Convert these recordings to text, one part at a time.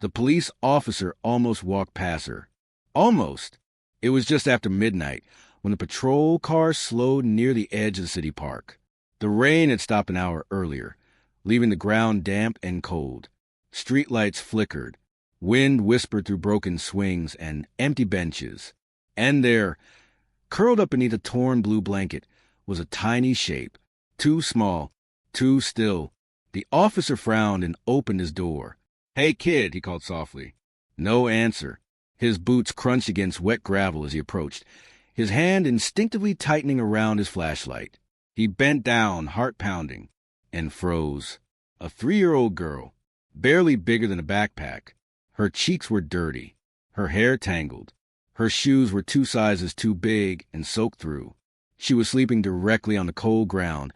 The police officer almost walked past her. Almost. It was just after midnight when the patrol car slowed near the edge of the city park. The rain had stopped an hour earlier, leaving the ground damp and cold. Streetlights flickered. Wind whispered through broken swings and empty benches. And there, curled up beneath a torn blue blanket, was a tiny shape, too small, too still. The officer frowned and opened his door. "Hey, kid," he called softly. No answer. His boots crunched against wet gravel as he approached, his hand instinctively tightening around his flashlight. He bent down, heart pounding, and froze. A 3-year-old girl, barely bigger than a backpack. Her cheeks were dirty, her hair tangled. Her shoes were 2 sizes too big and soaked through. She was sleeping directly on the cold ground,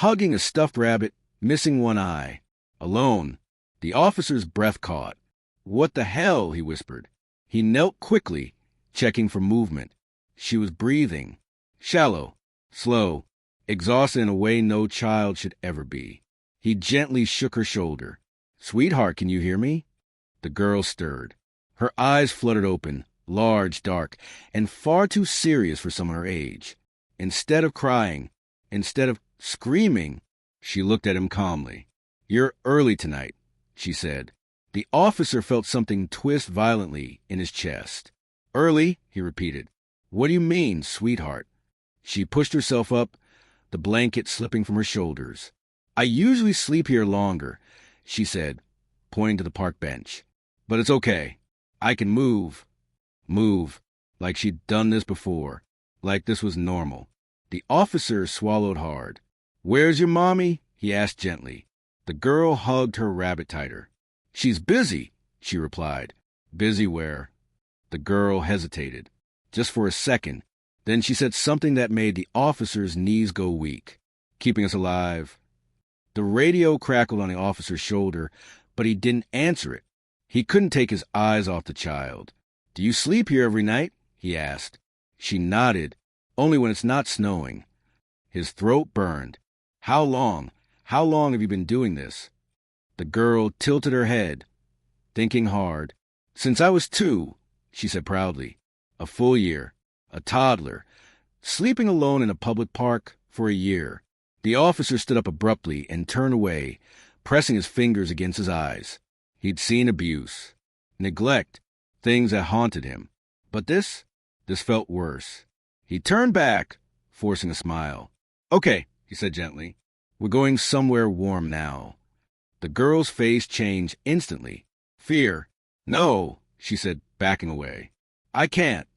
hugging a stuffed rabbit, missing one eye. Alone. The officer's breath caught. "What the hell?" he whispered. He knelt quickly, checking for movement. She was breathing. Shallow, slow, exhausted in a way no child should ever be. He gently shook her shoulder. "Sweetheart, can you hear me?" The girl stirred. Her eyes fluttered open, large, dark, and far too serious for someone her age. Instead of crying, instead of screaming, she looked at him calmly. "You're early tonight," she said. The officer felt something twist violently in his chest. "Early?" he repeated. "What do you mean, sweetheart?" She pushed herself up, the blanket slipping from her shoulders. "I usually sleep here longer," she said, pointing to the park bench. "But it's okay. I can move." Move. Like she'd done this before. Like this was normal. The officer swallowed hard. "Where's your mommy?" he asked gently. The girl hugged her rabbit tighter. "She's busy," she replied. "Busy where?" The girl hesitated, just for a second. Then she said something that made the officer's knees go weak. "Keeping us alive." The radio crackled on the officer's shoulder, but he didn't answer it. He couldn't take his eyes off the child. "Do you sleep here every night?" he asked. She nodded. "Only when it's not snowing." His throat burned. "How long? How long have you been doing this?" The girl tilted her head, thinking hard. "Since I was 2, she said proudly. "A full year. A toddler. Sleeping alone in a public park for a year." The officer stood up abruptly and turned away, pressing his fingers against his eyes. He'd seen abuse, neglect, things that haunted him. But this felt worse. He turned back, forcing a smile. "Okay," he said gently. "We're going somewhere warm now." The girl's face changed instantly. Fear. "No," she said, backing away. "I can't."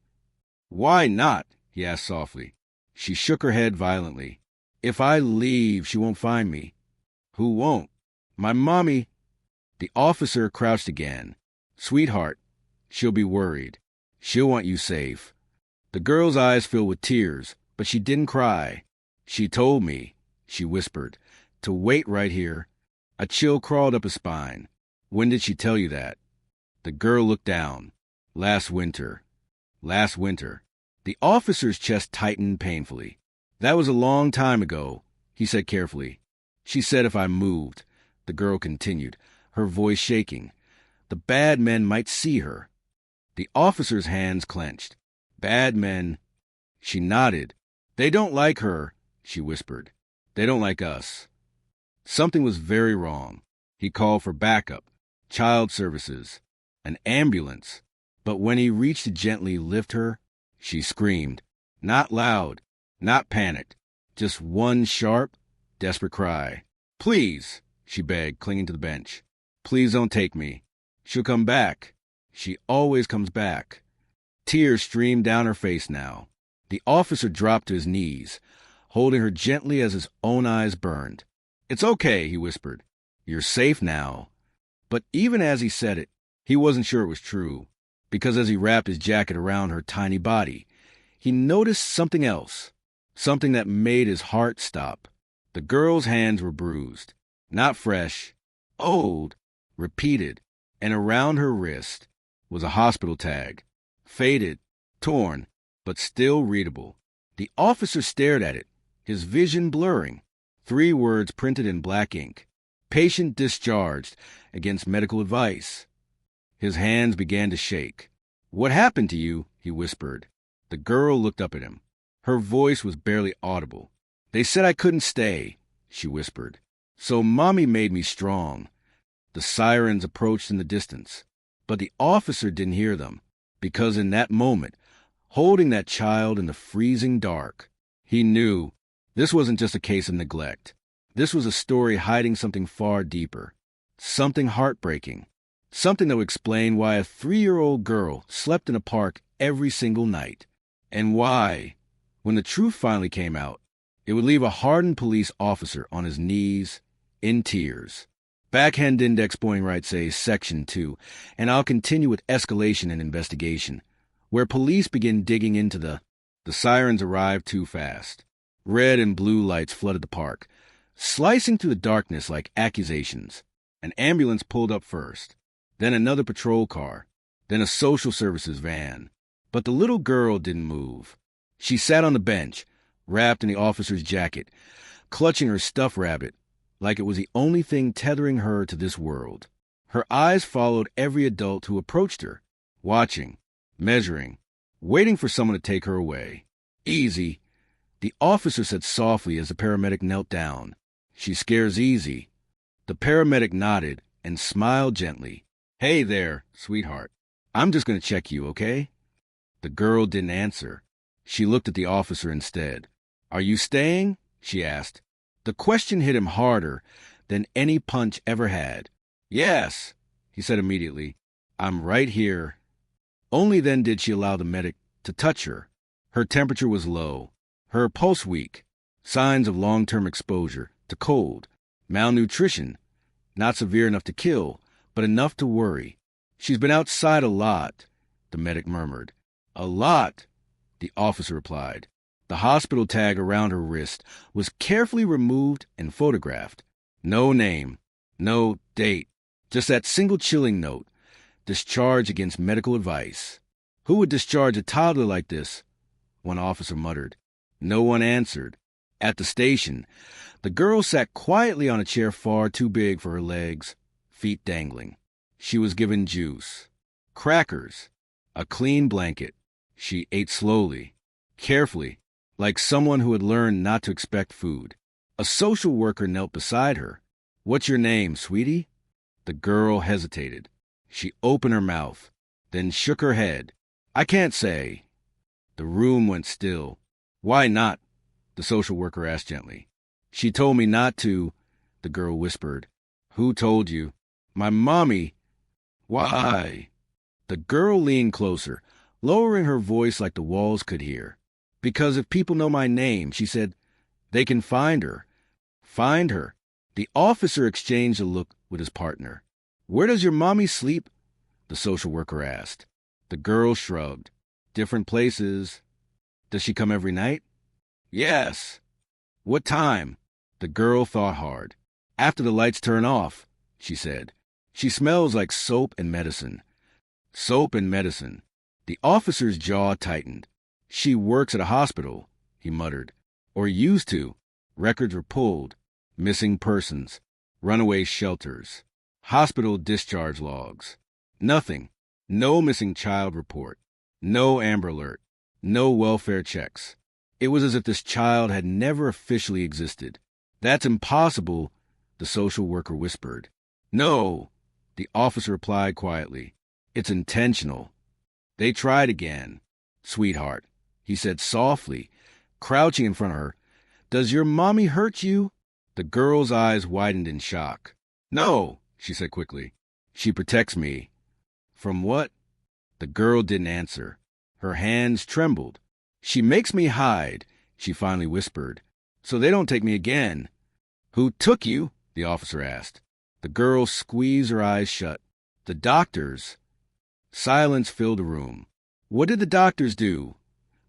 "Why not?" he asked softly. She shook her head violently. "If I leave, she won't find me." "Who won't?" "My mommy." The officer crouched again. "Sweetheart, she'll be worried. She'll want you safe." The girl's eyes filled with tears, but she didn't cry. "She told me," she whispered, "to wait right here." A chill crawled up his spine. "When did she tell you that?" The girl looked down. Last winter. Last winter." The officer's chest tightened painfully. "That was a long time ago," he said carefully. "She said if I moved," the girl continued, her voice shaking, "the bad men might see her." The officer's hands clenched. "Bad men." She nodded. "They don't like her," she whispered. "They don't like us." Something was very wrong. He called for backup, child services, an ambulance. But when he reached to gently lift her, she screamed. Not loud, not panicked, just one sharp, desperate cry. "Please," she begged, clinging to the bench. "Please don't take me. She'll come back. She always comes back." Tears streamed down her face now. The officer dropped to his knees, holding her gently as his own eyes burned. "It's okay," he whispered. "You're safe now." But even as he said it, he wasn't sure it was true, because as he wrapped his jacket around her tiny body, he noticed something else, something that made his heart stop. The girl's hands were bruised, not fresh, old, repeated, and around her wrist was a hospital tag, faded, torn, but still readable. The officer stared at it, his vision blurring. 3 words printed in black ink. "Patient discharged against medical advice." His hands began to shake. "What happened to you?" he whispered. The girl looked up at him. Her voice was barely audible. "They said I couldn't stay," she whispered. "So Mommy made me strong." The sirens approached in the distance, but the officer didn't hear them, because in that moment, holding that child in the freezing dark, he knew this wasn't just a case of neglect. This was a story hiding something far deeper, something heartbreaking, something that would explain why a 3-year-old girl slept in a park every single night, and why, when the truth finally came out, it would leave a hardened police officer on his knees, in tears. Backhand Index Boeing Right Says Section 2, and I'll continue with escalation and investigation, where police begin digging into the sirens arrived too fast. Red and blue lights flooded the park, slicing through the darkness like accusations. An ambulance pulled up first, then another patrol car, then a social services van. But the little girl didn't move. She sat on the bench, wrapped in the officer's jacket, clutching her stuffed rabbit, like it was the only thing tethering her to this world. Her eyes followed every adult who approached her, watching, measuring, waiting for someone to take her away. "Easy," the officer said softly as the paramedic knelt down. "She scares easy." The paramedic nodded and smiled gently. "Hey there, sweetheart. I'm just going to check you, okay?" The girl didn't answer. She looked at the officer instead. "Are you staying?" she asked. The question hit him harder than any punch ever had. "Yes," he said immediately. "I'm right here." Only then did she allow the medic to touch her. Her temperature was low, her pulse weak, signs of long-term exposure to cold, malnutrition, not severe enough to kill, but enough to worry. "She's been outside a lot," the medic murmured. "A lot," the officer replied. The hospital tag around her wrist was carefully removed and photographed. No name, no date, just that single chilling note, "Discharge against medical advice." "Who would discharge a toddler like this?" one officer muttered. No one answered. At the station, the girl sat quietly on a chair far too big for her legs, feet dangling. She was given juice, crackers, a clean blanket. She ate slowly, carefully, like someone who had learned not to expect food. A social worker knelt beside her. "What's your name, sweetie?" The girl hesitated. She opened her mouth, then shook her head. "I can't say." The room went still. "Why not?" the social worker asked gently. "She told me not to," the girl whispered. "Who told you?" "My mommy." "Why?" The girl leaned closer, lowering her voice like the walls could hear. "Because if people know my name," she said, "they can find her." "Find her?" The officer exchanged a look with his partner. "Where does your mommy sleep?" the social worker asked. The girl shrugged. "Different places." "Does she come every night?" "Yes." "What time?" The girl thought hard. "After the lights turn off," she said. "She smells like soap and medicine." Soap and medicine. The officer's jaw tightened. "She works at a hospital," he muttered. "Or used to." Records were pulled. Missing persons. Runaway shelters. Hospital discharge logs. Nothing. No missing child report. No Amber Alert. No welfare checks. It was as if this child had never officially existed. "That's impossible," the social worker whispered. "No," the officer replied quietly. "It's intentional." They tried again. "Sweetheart," he said softly, crouching in front of her. "Does your mommy hurt you?" The girl's eyes widened in shock. "No," she said quickly. "She protects me." "From what?" The girl didn't answer. Her hands trembled. "She makes me hide," she finally whispered, "so they don't take me again." "Who took you?" the officer asked. The girl squeezed her eyes shut. "The doctors." Silence filled the room. "What did the doctors do?"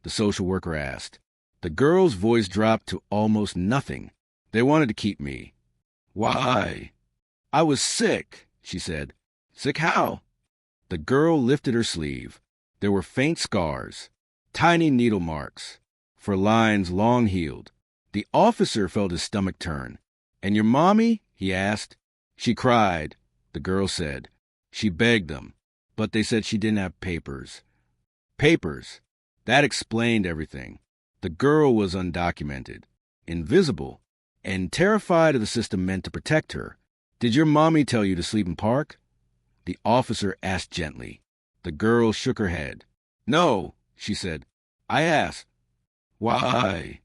the social worker asked. The girl's voice dropped to almost nothing. "They wanted to keep me." "Why?" "I was sick," she said. "Sick how?" The girl lifted her sleeve. There were faint scars, tiny needle marks, for lines long healed. The officer felt his stomach turn. "And your mommy?" he asked. "She cried," the girl said. "She begged them. but they said she didn't have papers. Papers. That explained everything. The girl was undocumented, invisible, and terrified of the system meant to protect her. Did your mommy tell you to sleep in park? The officer asked gently. The girl shook her head. No, she said. I asked. Why?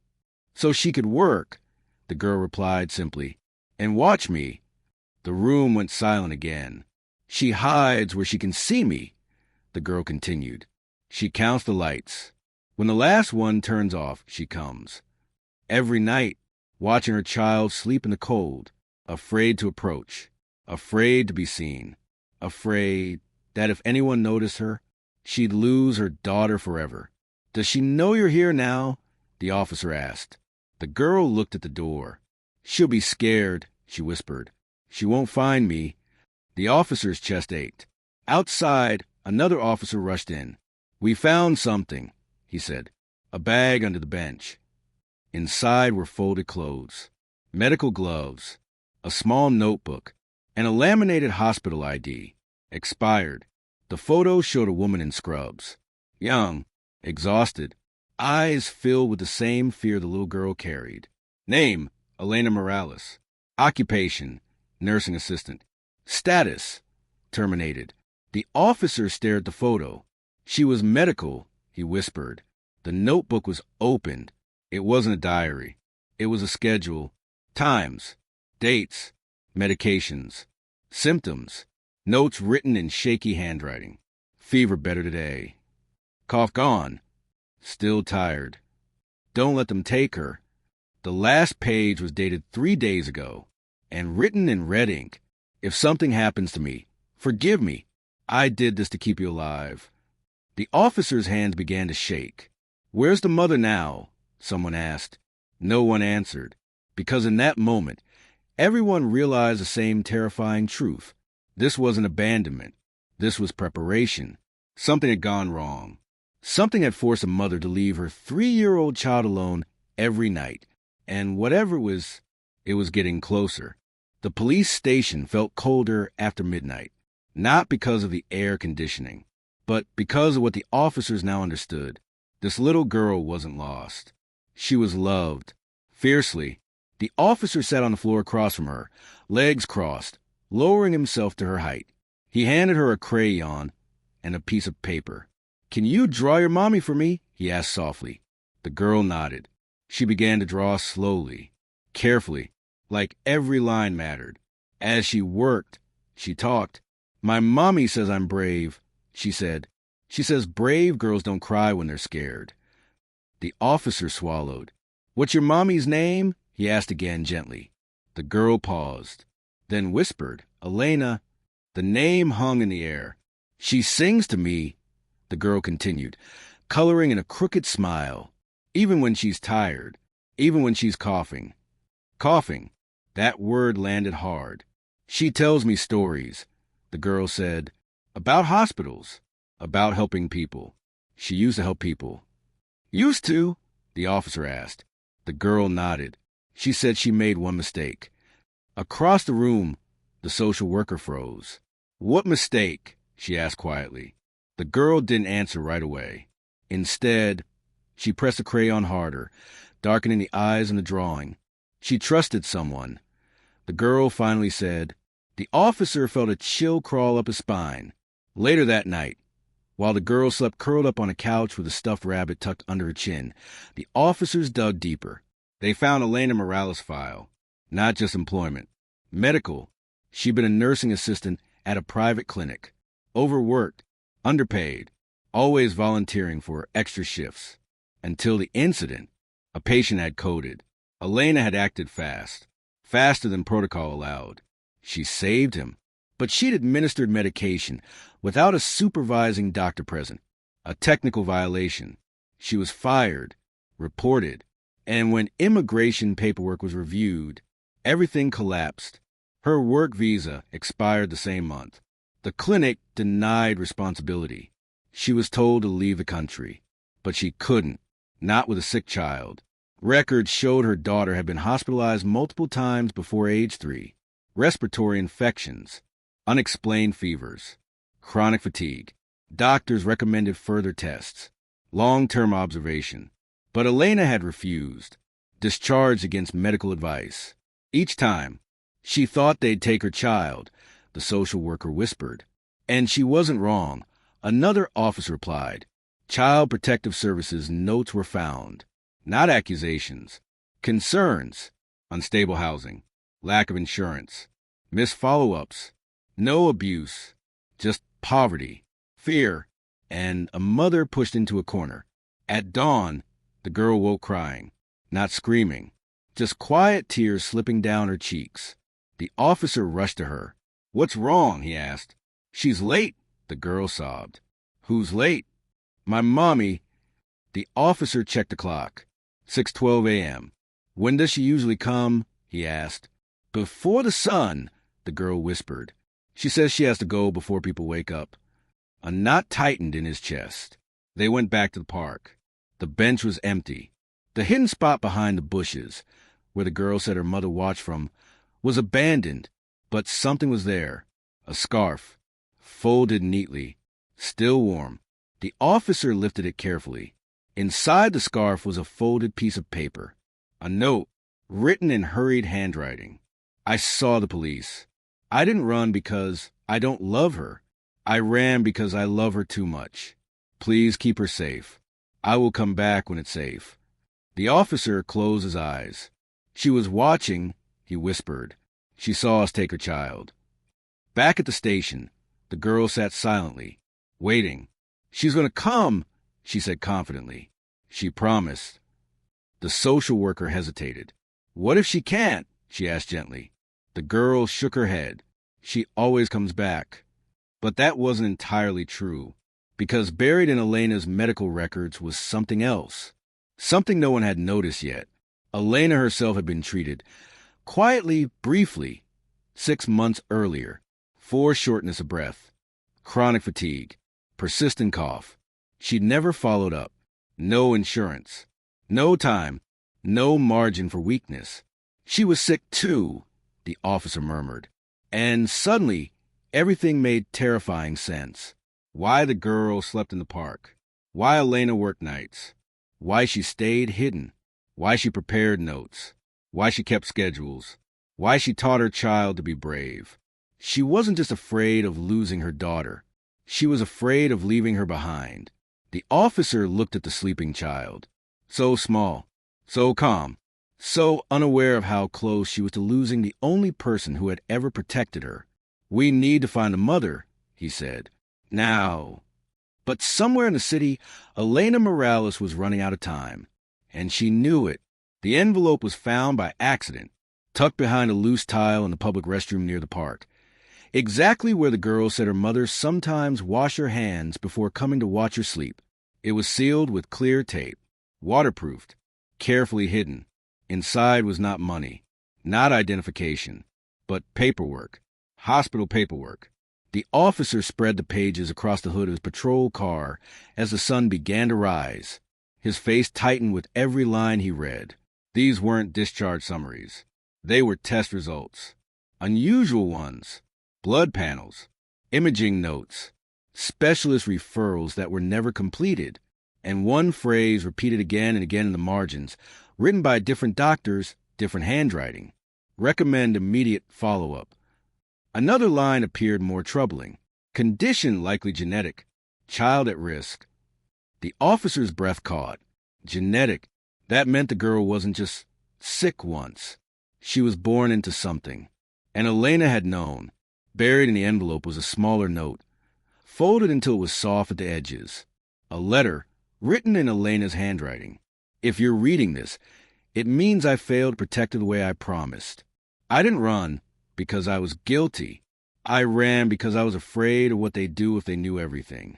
So she could work, the girl replied simply. And watch me. The room went silent again. She hides where she can see me, the girl continued. She counts the lights. When the last one turns off, she comes. Every night, watching her child sleep in the cold, afraid to approach, afraid to be seen, afraid that if anyone noticed her, she'd lose her daughter forever. Does she know you're here now? The officer asked. The girl looked at the door. She'll be scared, she whispered. She won't find me. The officer's chest ached. Outside, another officer rushed in. We found something, he said. A bag under the bench. Inside were folded clothes, medical gloves, a small notebook, and a laminated hospital ID. Expired. The photo showed a woman in scrubs. Young, exhausted, eyes filled with the same fear the little girl carried. Name, Elena Morales. Occupation, nursing assistant. Status, terminated. The officer stared at the photo. She was medical, he whispered. The notebook was opened. It wasn't a diary. It was a schedule. Times, dates, medications, symptoms, notes written in shaky handwriting. Fever better today. Cough gone. Still tired. Don't let them take her. The last page was dated 3 days ago and written in red ink. If something happens to me, forgive me. I did this to keep you alive. The officer's hands began to shake. Where's the mother now? Someone asked. No one answered, because in that moment, everyone realized the same terrifying truth. This wasn't abandonment. This was preparation. Something had gone wrong. Something had forced a mother to leave her 3-year-old child alone every night. And whatever it was getting closer. The police station felt colder after midnight, not because of the air conditioning, but because of what the officers now understood. This little girl wasn't lost. She was loved, fiercely. The officer sat on the floor across from her, legs crossed, lowering himself to her height. He handed her a crayon and a piece of paper. Can you draw your mommy for me? He asked softly. The girl nodded. She began to draw slowly, carefully, like every line mattered. As she worked, she talked. My mommy says I'm brave, she said. She says brave girls don't cry when they're scared. The officer swallowed. What's your mommy's name? He asked again gently. The girl paused, then whispered, Elena. The name hung in the air. She sings to me, the girl continued, coloring in a crooked smile, even when she's tired, even when she's coughing. Coughing. That word landed hard. She tells me stories, the girl said, about hospitals, about helping people. She used to help people. Used to? The officer asked. The girl nodded. She said she made one mistake. Across the room, the social worker froze. What mistake? She asked quietly. The girl didn't answer right away. Instead, she pressed the crayon harder, darkening the eyes in the drawing. She trusted someone. The girl finally said. The officer felt a chill crawl up his spine. Later that night, while the girl slept curled up on a couch with a stuffed rabbit tucked under her chin, the officers dug deeper. They found Elena Morales' file. Not just employment. Medical. She'd been a nursing assistant at a private clinic. Overworked. Underpaid. Always volunteering for extra shifts. Until the incident, a patient had coded. Elena had acted fast. Faster than protocol allowed. She saved him. But she'd administered medication without a supervising doctor present. A technical violation. She was fired, reported, and when immigration paperwork was reviewed, everything collapsed. Her work visa expired the same month. The clinic denied responsibility. She was told to leave the country, but she couldn't, not with a sick child. Records showed her daughter had been hospitalized multiple times before age 3. Respiratory infections, unexplained fevers. chronic fatigue. Doctors recommended further tests, long-term observation. But Elena had refused, discharged against medical advice. Each time, she thought they'd take her child, the social worker whispered. And she wasn't wrong. Another officer replied. Child Protective Services notes were found. Not accusations. Concerns. Unstable housing. Lack of insurance. Missed follow-ups. No abuse. Just poverty. Fear. And a mother pushed into a corner. At dawn, the girl woke crying. Not screaming. Just quiet tears slipping down her cheeks. The officer rushed to her. What's wrong? He asked. She's late, the girl sobbed. Who's late? My mommy. The officer checked the clock. 6:12 a.m. When does she usually come? He asked. Before the sun, the girl whispered. She says she has to go before people wake up. A knot tightened in his chest. They went back to the park. The bench was empty. The hidden spot behind the bushes, where the girl said her mother watched from, was abandoned, but something was there. A scarf, folded neatly, still warm. The officer lifted it carefully. Inside the scarf was a folded piece of paper, a note, written in hurried handwriting. I saw the police. I didn't run because I don't love her. I ran because I love her too much. Please keep her safe. I will come back when it's safe. The officer closed his eyes. She was watching, he whispered. She saw us take her child. Back at the station, the girl sat silently, waiting. She's going to come, she said confidently. She promised. The social worker hesitated. What if she can't? She asked gently. The girl shook her head. She always comes back. But that wasn't entirely true, because buried in Elena's medical records was something else. Something no one had noticed yet. Elena herself had been treated, quietly, briefly, 6 months earlier, for shortness of breath, chronic fatigue, persistent cough. She'd never followed up. No insurance. No time. No margin for weakness. She was sick too, the officer murmured. And suddenly, everything made terrifying sense. Why the girl slept in the park. Why Elena worked nights. Why she stayed hidden. Why she prepared notes. Why she kept schedules. Why she taught her child to be brave. She wasn't just afraid of losing her daughter. She was afraid of leaving her behind. The officer looked at the sleeping child. So small, so calm, so unaware of how close she was to losing the only person who had ever protected her. We need to find a mother, he said. Now. But somewhere in the city, Elena Morales was running out of time. And she knew it. The envelope was found by accident, tucked behind a loose tile in the public restroom near the park. Exactly where the girl said her mother sometimes washed her hands before coming to watch her sleep. It was sealed with clear tape, waterproofed, carefully hidden. Inside was not money, not identification, but paperwork, hospital paperwork. The officer spread the pages across the hood of his patrol car as the sun began to rise. His face tightened with every line he read. These weren't discharge summaries. They were test results. Unusual ones. Blood panels. Imaging notes. Specialist referrals that were never completed. And one phrase repeated again and again in the margins, written by different doctors, different handwriting. Recommend immediate follow-up. Another line appeared more troubling. Condition likely genetic. Child at risk. The officer's breath caught. Genetic. That meant the girl wasn't just sick once. She was born into something. And Elena had known. Buried in the envelope was a smaller note, folded until it was soft at the edges. A letter, written in Elena's handwriting. If you're reading this, it means I failed to protect her the way I promised. I didn't run because I was guilty. I ran because I was afraid of what they'd do if they knew everything.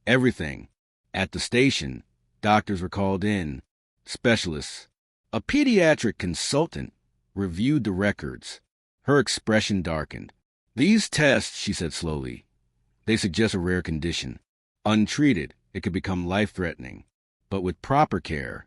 Everything. At the station, doctors were called in. Specialists. A pediatric consultant reviewed the records. Her expression darkened. These tests, she said slowly, they suggest a rare condition. Untreated, it could become life-threatening. But with proper care.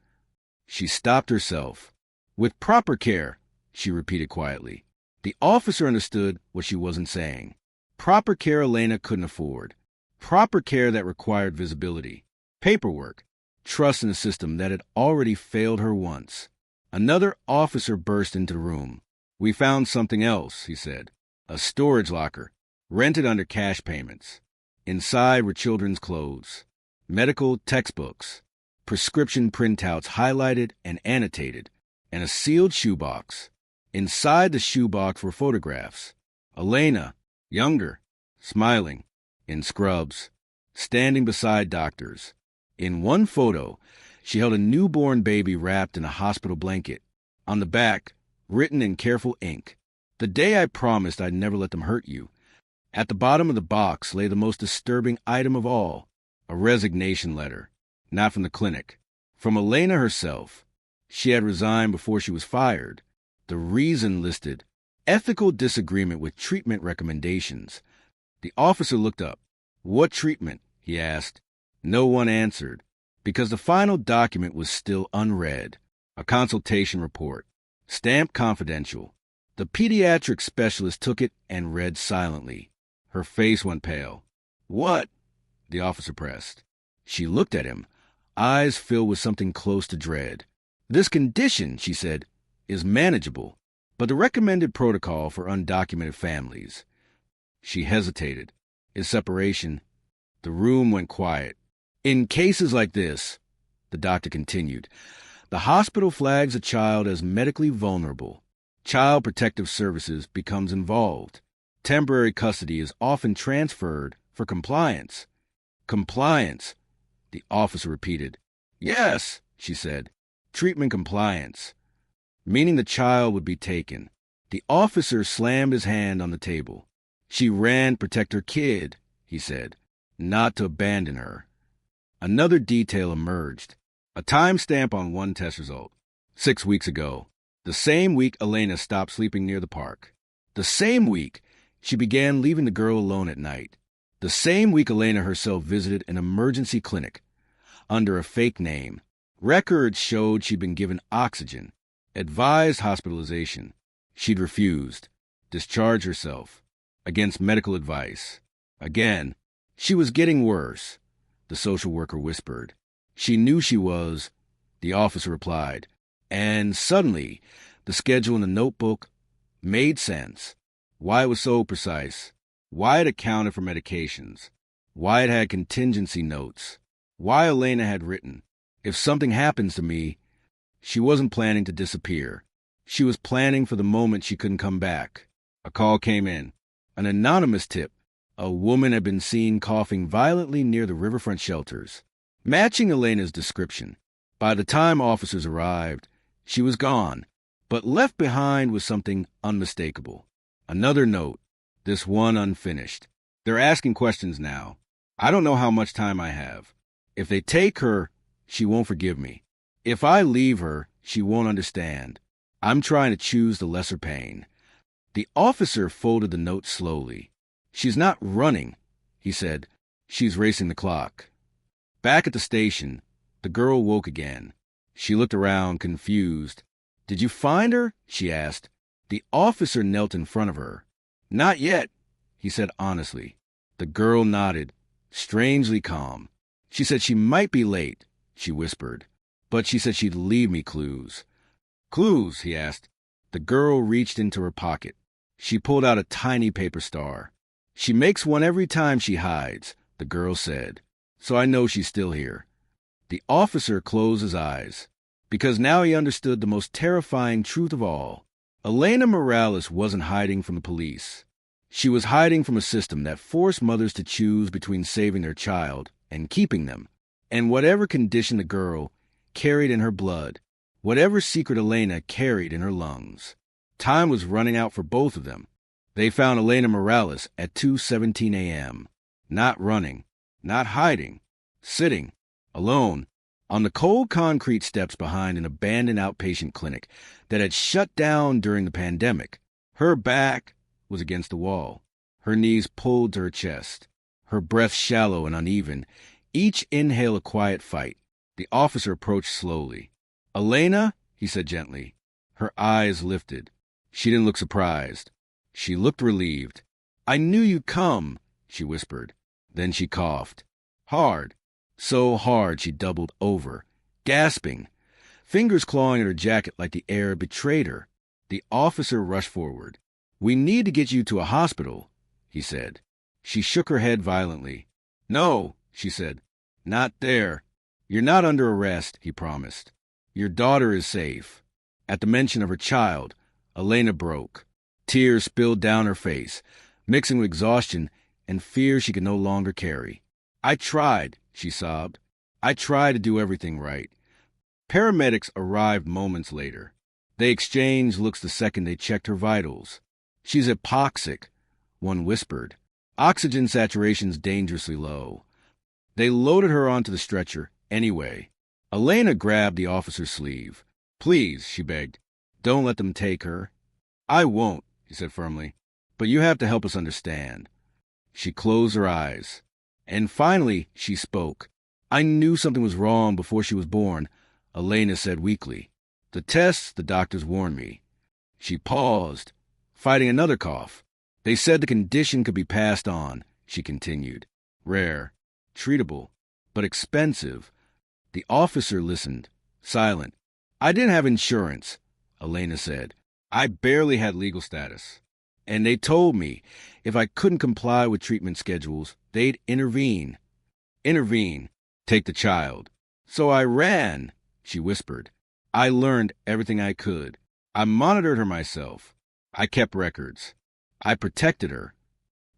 She stopped herself. With proper care, she repeated quietly. The officer understood what she wasn't saying. Proper care Elena couldn't afford. Proper care that required visibility. Paperwork. Trust in a system that had already failed her once. Another officer burst into the room. "We found something else," he said. "A storage locker, rented under cash payments. Inside were children's clothes, medical textbooks, prescription printouts highlighted and annotated, and a sealed shoebox. Inside the shoebox were photographs. Elena, younger, smiling, in scrubs, standing beside doctors. In one photo, she held a newborn baby wrapped in a hospital blanket. On the back, written in careful ink, 'The day I promised I'd never let them hurt you.' At the bottom of the box lay the most disturbing item of all, a resignation letter, not from the clinic, from Elena herself. She had resigned before she was fired. The reason listed, ethical disagreement with treatment recommendations. The officer looked up. "What treatment?" he asked. No one answered, because the final document was still unread. A consultation report, stamped confidential. The pediatric specialist took it and read silently. Her face went pale. "What?" the officer pressed. She looked at him, eyes filled with something close to dread. "This condition," she said, "is manageable, but the recommended protocol for undocumented families." She hesitated. Is separation? The room went quiet. "In cases like this," the doctor continued, "the hospital flags a child as medically vulnerable. Child Protective Services becomes involved. Temporary custody is often transferred for compliance." "Compliance," the officer repeated. "Yes," she said, "treatment compliance," meaning the child would be taken. The officer slammed his hand on the table. "She ran to protect her kid," he said, "not to abandon her." Another detail emerged. A timestamp on one test result. 6 weeks ago. The same week Elena stopped sleeping near the park. The same week she began leaving the girl alone at night. The same week Elena herself visited an emergency clinic under a fake name. Records showed she'd been given oxygen, advised hospitalization. She'd refused, discharged herself, against medical advice. Again, she was getting worse, the social worker whispered. "She knew she was," the officer replied. And suddenly, the schedule in the notebook made sense. Why it was so precise. Why it accounted for medications. Why it had contingency notes. Why Elena had written, "If something happens to me," she wasn't planning to disappear. She was planning for the moment she couldn't come back. A call came in. An anonymous tip. A woman had been seen coughing violently near the riverfront shelters, matching Elena's description. By the time officers arrived, she was gone, but left behind was something unmistakable. Another note, this one unfinished. "They're asking questions now. I don't know how much time I have. If they take her, she won't forgive me. If I leave her, she won't understand. I'm trying to choose the lesser pain." The officer folded the note slowly. "She's not running," he said. "She's racing the clock." Back at the station, the girl woke again. She looked around, confused. "Did you find her?" she asked. The officer knelt in front of her. "Not yet," he said honestly. The girl nodded, strangely calm. "She said she might be late," she whispered. "But she said she'd leave me clues." "Clues?" he asked. The girl reached into her pocket. She pulled out a tiny paper star. "She makes one every time she hides," the girl said. "So I know she's still here." The officer closed his eyes, because now he understood the most terrifying truth of all. Elena Morales wasn't hiding from the police. She was hiding from a system that forced mothers to choose between saving their child and keeping them. And whatever condition the girl carried in her blood, whatever secret Elena carried in her lungs, time was running out for both of them. They found Elena Morales at 2:17 a.m., not running, not hiding, sitting, alone, on the cold concrete steps behind an abandoned outpatient clinic that had shut down during the pandemic. Her back was against the wall, her knees pulled to her chest, her breath shallow and uneven, each inhale a quiet fight. The officer approached slowly. "Elena," he said gently. Her eyes lifted. She didn't look surprised. She looked relieved. I knew you'd come, she whispered. Then she coughed. Hard. So hard she doubled over, gasping, fingers clawing at her jacket like the air betrayed her. The officer rushed forward. We need to get you to a hospital, he said. She shook her head violently. No, she said. Not there. You're not under arrest, he promised. Your daughter is safe. At the mention of her child, Elena broke. Tears spilled down her face, mixing with exhaustion and fear she could no longer carry. I tried, she sobbed. I tried to do everything right. Paramedics arrived moments later. They exchanged looks the second they checked her vitals. She's hypoxic, one whispered. Oxygen saturation's dangerously low. They loaded her onto the stretcher anyway. Elena grabbed the officer's sleeve. Please, she begged, don't let them take her. I won't, he said firmly, but you have to help us understand. She closed her eyes. And finally, she spoke. I knew something was wrong before she was born, Elena said weakly. The tests, the doctors warned me. She paused, fighting another cough. They said the condition could be passed on, she continued. Rare, treatable, but expensive. The officer listened, silent. I didn't have insurance, Elena said. I barely had legal status. And they told me if I couldn't comply with treatment schedules, they'd intervene. Intervene. Take the child. So I ran, she whispered. I learned everything I could. I monitored her myself. I kept records. I protected her.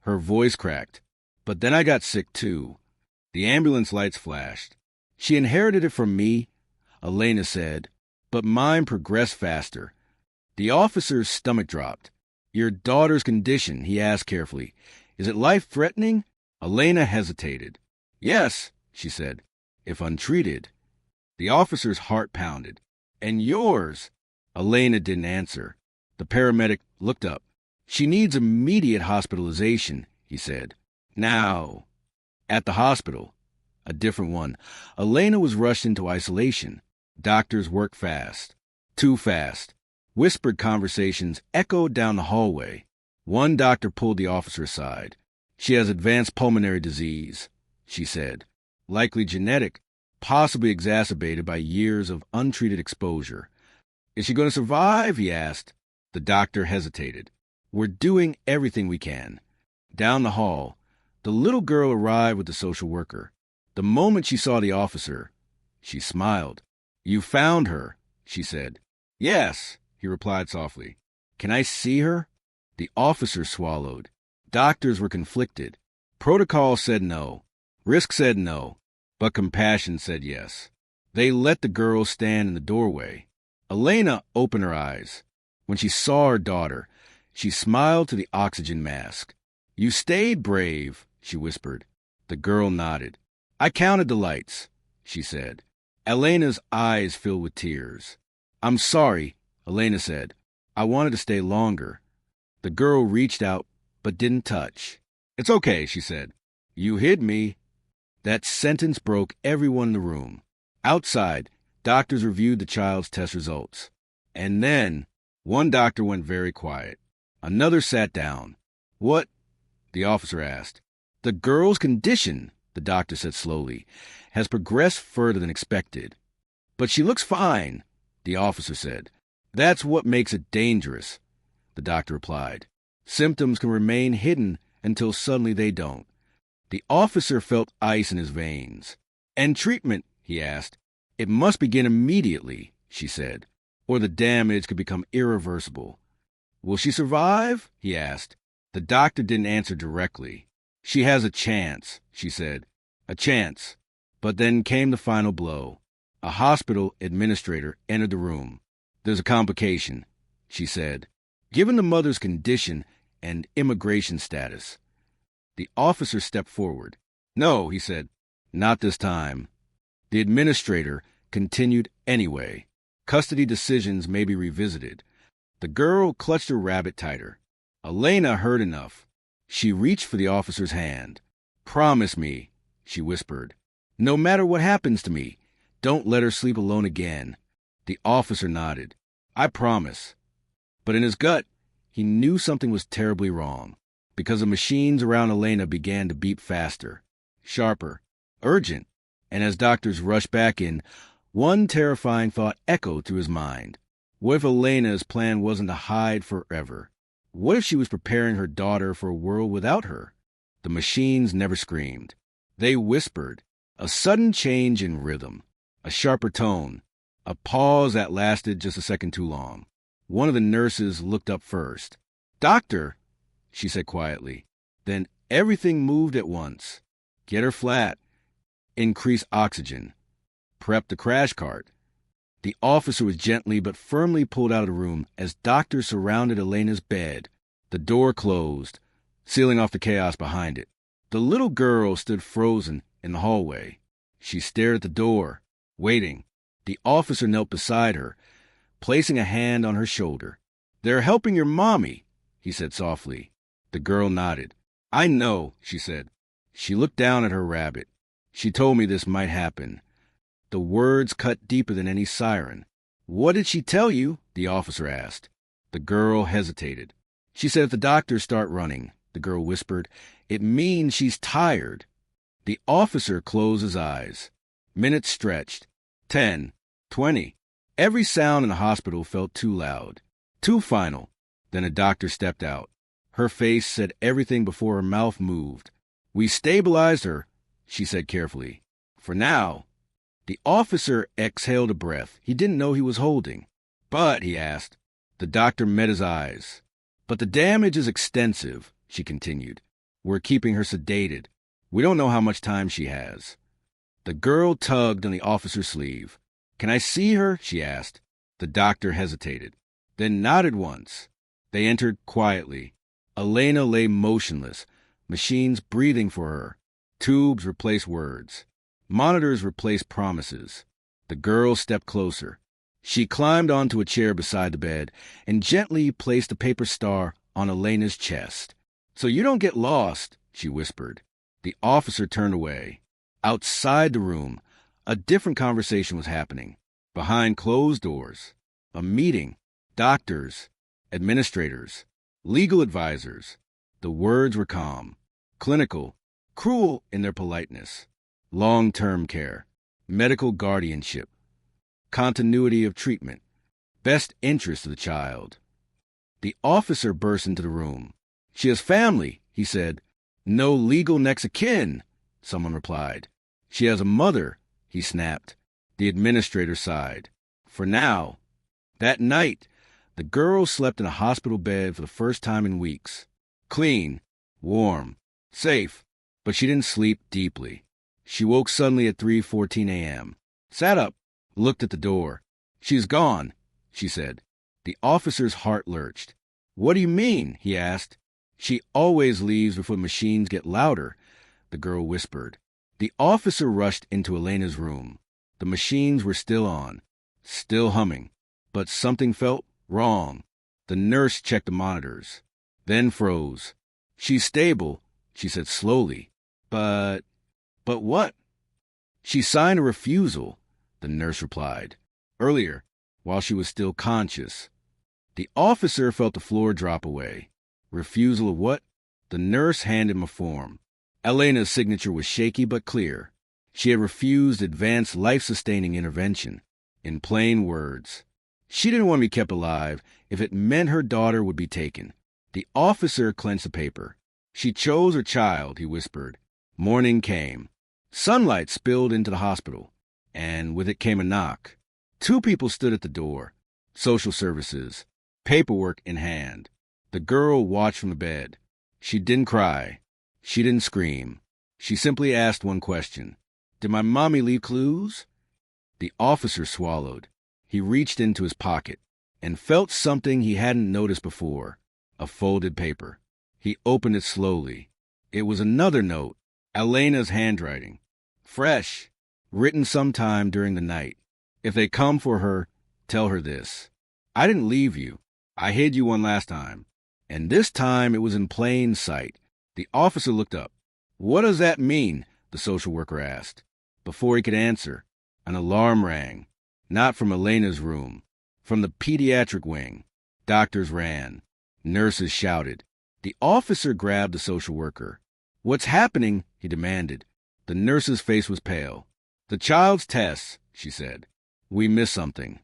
Her voice cracked. But then I got sick too. The ambulance lights flashed. She inherited it from me, Elena said, but mine progressed faster. The officer's stomach dropped. Your daughter's condition, he asked carefully. Is it life-threatening? Elena hesitated. Yes, she said, if untreated. The officer's heart pounded. And yours? Elena didn't answer. The paramedic looked up. She needs immediate hospitalization, he said. Now. At the hospital. A different one. Elena was rushed into isolation. Doctors worked fast. Too fast. Whispered conversations echoed down the hallway. One doctor pulled the officer aside. She has advanced pulmonary disease, she said. Likely genetic, possibly exacerbated by years of untreated exposure. Is she going to survive? He asked. The doctor hesitated. We're doing everything we can. Down the hall, the little girl arrived with the social worker. The moment she saw the officer, she smiled. You found her, she said. Yes, he replied softly. Can I see her? The officer swallowed. Doctors were conflicted. Protocol said no. Risk said no. But compassion said yes. They let the girl stand in the doorway. Elena opened her eyes. When she saw her daughter, she smiled to the oxygen mask. You stayed brave, she whispered. The girl nodded. I counted the lights, she said. Elena's eyes filled with tears. I'm sorry, Elena said. I wanted to stay longer. The girl reached out, but didn't touch. It's okay, she said. You hid me. That sentence broke everyone in the room. Outside, doctors reviewed the child's test results. And then, one doctor went very quiet. Another sat down. What? The officer asked. The girl's condition, the doctor said slowly, has progressed further than expected. But she looks fine, the officer said. That's what makes it dangerous, the doctor replied. Symptoms can remain hidden until suddenly they don't. The officer felt ice in his veins. And treatment, he asked. It must begin immediately, she said, or the damage could become irreversible. Will she survive? He asked. The doctor didn't answer directly. She has a chance, she said. A chance. But then came the final blow. A hospital administrator entered the room. There's a complication, she said. Given the mother's condition and immigration status. The officer stepped forward. No, he said. Not this time. The administrator continued anyway. Custody decisions may be revisited. The girl clutched her rabbit tighter. Elena heard enough. She reached for the officer's hand. Promise me, she whispered. No matter what happens to me, don't let her sleep alone again. The officer nodded. I promise. But in his gut, he knew something was terribly wrong. because the machines around Elena began to beep faster, sharper, urgent, and as doctors rushed back in, one terrifying thought echoed through his mind. What if Elena's plan wasn't to hide forever? What if she was preparing her daughter for a world without her? The machines never screamed. They whispered, a sudden change in rhythm, a sharper tone, a pause that lasted just a second too long. One of the nurses looked up first. "Doctor," she said quietly. Then everything moved at once. Get her flat. Increase oxygen. Prep the crash cart. The officer was gently but firmly pulled out of the room as doctors surrounded Elena's bed. The door closed, sealing off the chaos behind it. The little girl stood frozen in the hallway. She stared at the door, waiting. The officer knelt beside her, placing a hand on her shoulder. "They're helping your mommy," he said softly. The girl nodded. "I know," she said. She looked down at her rabbit. "She told me this might happen." The words cut deeper than any siren. "What did she tell you?" the officer asked. The girl hesitated. "She said if the doctors start running," the girl whispered, "it means she's tired." The officer closed his eyes. Minutes stretched. 10, 20. Every sound in the hospital felt too loud, too final. Then a doctor stepped out. Her face said everything before her mouth moved. "We stabilized her," she said carefully. "For now." The officer exhaled a breath he didn't know he was holding. "But," he asked. The doctor met his eyes. "But the damage is extensive," she continued. "We're keeping her sedated. We don't know how much time she has." The girl tugged on the officer's sleeve. "Can I see her?" she asked. The doctor hesitated, then nodded once. They entered quietly. Elena lay motionless, machines breathing for her. Tubes replaced words. Monitors replaced promises. The girl stepped closer. She climbed onto a chair beside the bed and gently placed a paper star on Elena's chest. "So you don't get lost," she whispered. The officer turned away. Outside the room, a different conversation was happening. Behind closed doors. A meeting. Doctors, administrators, legal advisors. The words were calm, clinical, cruel in their politeness. Long-term care, medical guardianship, continuity of treatment, best interest of the child. The officer burst into the room. "She has family," he said. "No legal next of kin," someone replied. "She has a mother," he snapped. The administrator sighed. "For now." That night, the girl slept in a hospital bed for the first time in weeks. Clean, warm, safe, but she didn't sleep deeply. She woke suddenly at 3:14 a.m., sat up, looked at the door. "She's gone," she said. The officer's heart lurched. "What do you mean?" he asked. "She always leaves before the machines get louder," the girl whispered. The officer rushed into Elena's room. The machines were still on, still humming, but something felt wrong. The nurse checked the monitors, then froze. "She's stable," she said slowly. But what?" "She signed a refusal," the nurse replied. "Earlier, while she was still conscious." The officer felt the floor drop away. Refusal of what? The nurse handed him a form. Elena's signature was shaky but clear. She had refused advanced life-sustaining intervention. In plain words, she didn't want to be kept alive if it meant her daughter would be taken. The officer clenched the paper. "She chose her child," he whispered. Morning came. Sunlight spilled into the hospital, and with it came a knock. Two people stood at the door. Social services, paperwork in hand. The girl watched from the bed. She didn't cry. She didn't scream. She simply asked one question. "Did my mommy leave clues?" The officer swallowed. He reached into his pocket and felt something he hadn't noticed before, a folded paper. He opened it slowly. It was another note, Elena's handwriting. Fresh, written sometime during the night. "If they come for her, tell her this. I didn't leave you. I hid you one last time. And this time it was in plain sight." The officer looked up. "What does that mean?" the social worker asked. Before he could answer, an alarm rang. Not from Elena's room, from the pediatric wing. Doctors ran. Nurses shouted. The officer grabbed the social worker. "What's happening?" he demanded. The nurse's face was pale. "The child's tests," she said. "We missed something."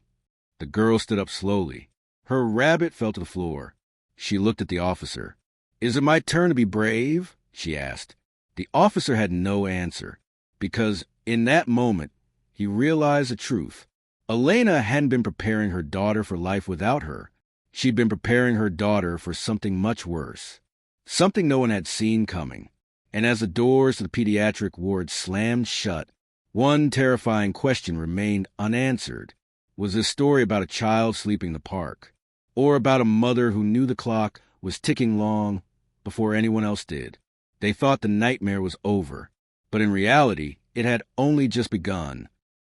The girl stood up slowly. Her rabbit fell to the floor. She looked at the officer. "Is it my turn to be brave?" she asked. The officer had no answer, because in that moment he realized the truth. Elena hadn't been preparing her daughter for life without her. She'd been preparing her daughter for something much worse, something no one had seen coming. And as the doors to the pediatric ward slammed shut, one terrifying question remained unanswered. Was this story about a child sleeping in the park, or about a mother who knew the clock was ticking long before anyone else did? They thought the nightmare was over, but in reality, it had only just begun.